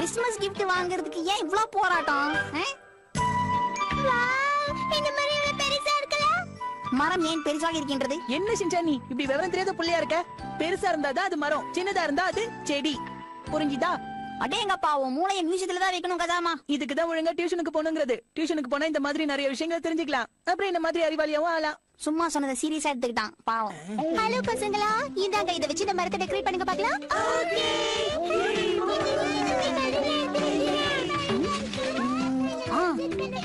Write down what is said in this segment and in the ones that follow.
Christmas gift வாங்குறதுக்கு ஏன் இவ்ளோ போராட்டம்? இந்த மரம் இவ்வளவு பெருசா இருக்கல? மரம் ஏன் பெருசாக இருக்கின்றது? என்ன சின்சான் நீ இப்படி விவரம் தெரியாத புள்ளையா இருக்க? பெருசா இருந்தாதான் அது மரம், சின்னதா இருந்தா அது செடி. புரிஞ்சுதா? அடேங்கப்பா, உன் மூளையை மியூசியத்துல தான் வைக்கணும் கதாமா. இதுக்குதான் ஒழுங்கா டியூஷனுக்கு போனுங்கிறது. டியூஷனுக்கு போனா இந்த மாதிரி நிறைய விஷயங்களை தெரிஞ்சுக்கலாம். அப்புறம் இந்த மாதிரி அறிவாளியாவும் ஆகலாம். சும்மா சொன்னதை சீரியஸா எடுத்துக்கிட்டான் பாவம். ஹலோ பசங்களா, இந்தாங்க இத வச்சு இந்த மரத்தை டெக்கரேட் பண்ணுங்க பார்க்கலாம்.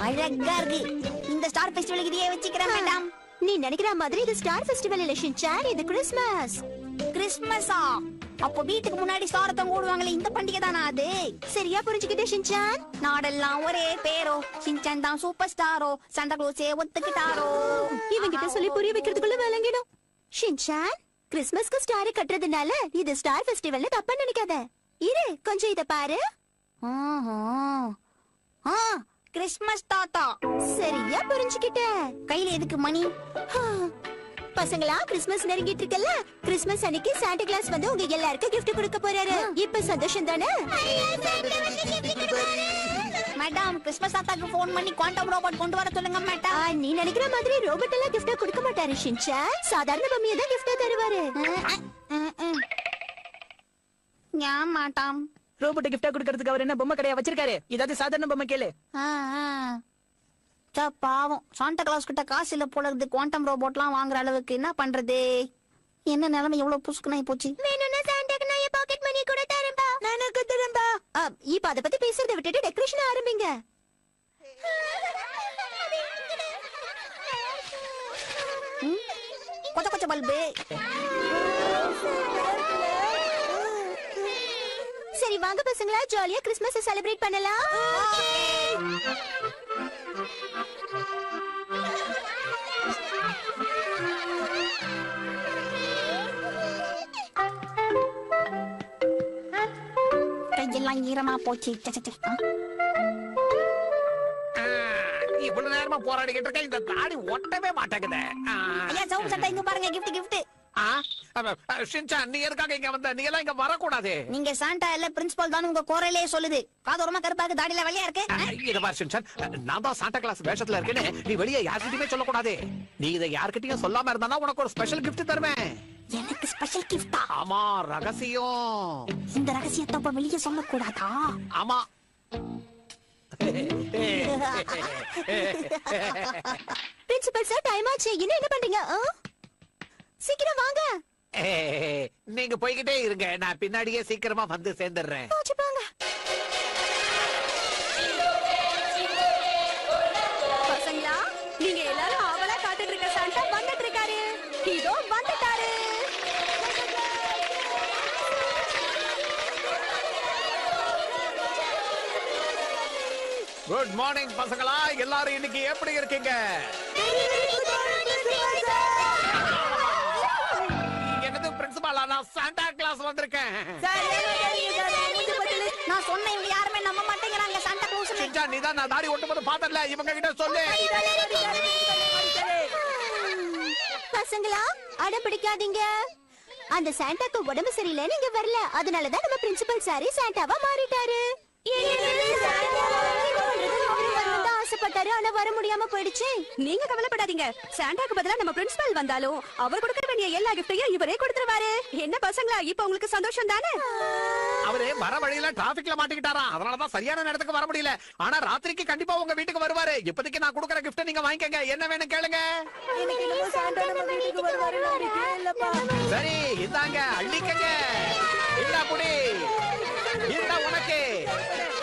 அழகா இருக்கு. இந்த ஸ்டார் ஃபெஸ்டிவலுக்கு இதையே வச்சுக்கிறேன் மேடம். நீ நினைக்கிற மாதிரி இது ஸ்டார் ஃபெஸ்டிவல் இல்ல ஷின்சான், இது கிறிஸ்மஸ். கிறிஸ்மஸா? அப்போ வீட்டுக்கு முன்னாடி ஸ்டார் தொங்க விடுவாங்களே, இந்த பண்டிகை தானா அது? சரியா புரிஞ்சுக்கிட்டே ஷின்சான்? நாடெல்லாம் ஒரே பேரோ, ஷின்சான் தான் சூப்பர் ஸ்டாரோ, சாண்டா க்ளோஸே ஒத்துக்கிட்டாரோ. இவங்கிட்ட சொல்லி புரிய வைக்கிறதுக்குள்ள விளங்கிடும். ஷின்சான், கிறிஸ்மஸ்க்கு ஸ்டார் கட்டுறதுனால இது ஸ்டார் ஃபெஸ்டிவல்னு தப்பா நினைக்காத. இரு கொஞ்சம் இத பாரு. கிறிஸ்மஸ் தாத்தா. சரியா புரிஞ்சுக்கிட்ட. கையில எதுக்கு மணி? பசங்களா, கிறிஸ்மஸ் நெருங்கிட்டு இருக்கல, கிறிஸ்மஸ் அன்னைக்கு சாண்டா கிளாஸ் வந்து உங்க எல்லாருக்கும் gift கொடுக்க போறாரு. இப்ப சந்தோஷம் தானே? மேடம், கிறிஸ்மஸ் தாத்தாக்கு போன் பண்ணி குவாண்டம் ரோபோட் கொண்டு வர சொல்லுங்க மேடம். நீ நினைக்கிற மாதிரி ரோபோட் எல்லாம் gift கொடுக்க மாட்டாரு ஷின்சான். சாதாரண பொம்மையை தான் gift தருவாரு. ஏன் மேடம்? ரோபோட் கிஃப்டா கொடுக்கறதுக்கு அவர் என்ன பொம்மை கடையா வச்சிருக்காரு? ஏதாவது சாதாரண பொம்மை கேளு. பாவம், சாண்டா கிளாஸ் கிட்ட காசு இல்ல போல இருக்கு. குவாண்டம் ரோபோட்லாம் வாங்குற அளவுக்கு என்ன பண்றது? என்ன நிலைமை எவ்வளவு புசுக்குனாய் போச்சு. வேணும்னா சாண்டாக்கு நான் பாக்கெட் மணி கூட தரேன்பா. நானுக்கு தரேன்பா. இப்ப அத பத்தி பேசுறத விட்டுட்டு டெக்கரேஷன் ஆரம்பிங்க. கொச்ச கொச்ச பல்பு. சரி வாங்க பசங்களா, ஜாலியா கிறிஸ்மஸ் செலிப்ரேட் பண்ணலாம். கையெல்லாம் ஈரமா போச்சு. இவ்வளவு நேரமா போராடிக்கிட்டு இருக்கேன், இந்த தாடி ஒட்டவே மாட்டேங்குது. ஐயா சவுண்ட் சட்டை இங்க பாருங்க, gift gift. ஷின்சான், நீ எதுக்காக இங்க வந்த? நீ எல்லாம் இங்க வரக்கூடாது. நீங்க சாண்டா இல்ல பிரின்சிபல் தான் உங்க கோரையிலே சொல்லுது. காதோரமா கருப்பா இருக்கு, தாடியில வெள்ளையா இருக்கு. இத பாரு ஷின்சான், நான் தான் சாண்டா கிளாஸ் வேஷத்துல இருக்கேன்னு நீ வெளியே யார்கிட்டயுமே சொல்லக்கூடாது. நீ இதை யார்கிட்டயும் சொல்லாம இருந்தா உனக்கு ஒரு ஸ்பெஷல் gift தருவேன். எனக்கு ஸ்பெஷல் கிஃப்டா? ஆமா, ரகசியம். இந்த ரகசியத்தை அப்ப வெளியே சொல்லக்கூடாதா? ஆமா. பிரின்சிபல் சார், டைம் ஆச்சு. இன்னும் என்ன பண்றீங்க? சீக்கிரம் வாங்க. நீங்க போய்கிட்டே இருங்க, நான் பின்னாடியே சீக்கிரமா வந்து சேர்ந்துடுறேன். போங்க பசங்களா, நீங்க எல்லாரும் ஆவலா காத்துட்டு இருக்க சாண்டா வந்துட்டு இருக்காரு. இதோ வந்துட்டாரு. குட் மார்னிங் பசங்களா, எல்லாரும் இன்னைக்கு எப்படி இருக்கீங்க? என்னது பிரின்சிபாலா? நான் சாண்டா கிளாஸ் வந்திருக்கேன். நான் சொன்ன இவங்க யாருமே நம்ப மாட்டேங்கிறாங்க. சாண்டா கிளாஸ் ஷின்சான், நீ தான் நான் தாடி ஒட்டும்போது பார்த்தல, இவங்க கிட்ட சொல்லு. பசங்களா, அடம் பிடிக்காதீங்க. அந்த சாண்டாக்கு உடம்பு சரியில்லை, நீங்க வரல. அதனாலதான் நம்ம பிரின்சிபல் சாரி சாண்டாவா மாறிட்டாரு. ஆசைப்பட்டாரு, ஆனா வர முடியாம போயிடுச்சு. நீங்க கவலைப்படாதீங்க. சாண்டாக்கு பதிலா நம்ம பிரின்சிபல் வந்தாலும் அவர் கொடுக்க வேண்டிய எல்லா கிஃப்டையும் இவரே கொடுத்துருவாரு. என்ன பசங்களா, இப்ப உங்களுக்கு சந்தோஷம் தானே? அவரே வர வழியில டிராபிக்ல மாட்டிக்கிட்டாராம், அதனாலதான் சரியான நேரத்துக்கு வர முடியல. ஆனா ராத்திரிக்கு கண்டிப்பா உங்க வீட்டுக்கு வருவாரு. இப்போதைக்கு நான் கொடுக்கற கிஃப்ட் நீங்க வாங்கிக்கங்க. என்ன வேணும் கேளுங்க. சரி, இந்தாங்க, அள்ளிக்கங்க. இந்த புடி, இந்த உனக்கு,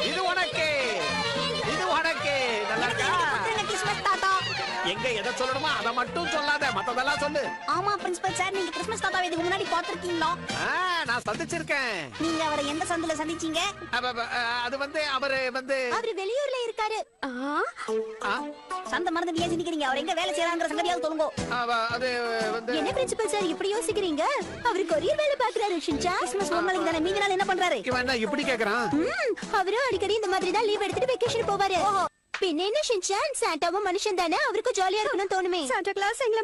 இது உனக்கு, இது உனக்கு. நல்லா இருக்கா? கிறிஸ்மஸ் தாத்தா. எங்க எதை சொல்லணுமோ அதை மட்டும் சொல்லாத, மத்ததெல்லாம் சொல்லு. ஆமா பிரின்சிபல் சார், நீங்க கிறிஸ்மஸ் தாத்தாவை இதுக்கு முன்னாடி பாத்திருக்கீங்களா? நான் சந்திச்சிருக்கேன். நீங்க அவரை எந்த சந்தில சந்திச்சீங்க? அது வந்து அவரு வெளியூர்ல இருக்காரு. சந்த மறந்து ஏன் சிந்திக்கிறீங்க? அவர் எங்க வேலை செய்யறாங்கிற சங்கதியாவது சொல்லுங்க. அது வந்து என்ன பிரின்சிபல் சார் இப்படி யோசிக்கிறீங்க? அவரு கொரியர் வேலை பாக்குறாரு ஷின்சான். கிறிஸ்மஸ் ஒரு நாளைக்கு தானே, மீதி நாள் என்ன பண்றாரு? இவன் என்ன இப்படி கேக்குறான்? அவரும் அடிக்கடி இந்த மாதிரி தான் லீவ் எடுத்துட்டு வெக்கேஷன் போவாரு. பின்ன என்ன ஷின்சான், சாண்டாவும் மனுஷன் தானே, அவருக்கு ஜாலியா இருக்கணும்னு தோணுமே. சாண்டா கிளாஸ் எங்களை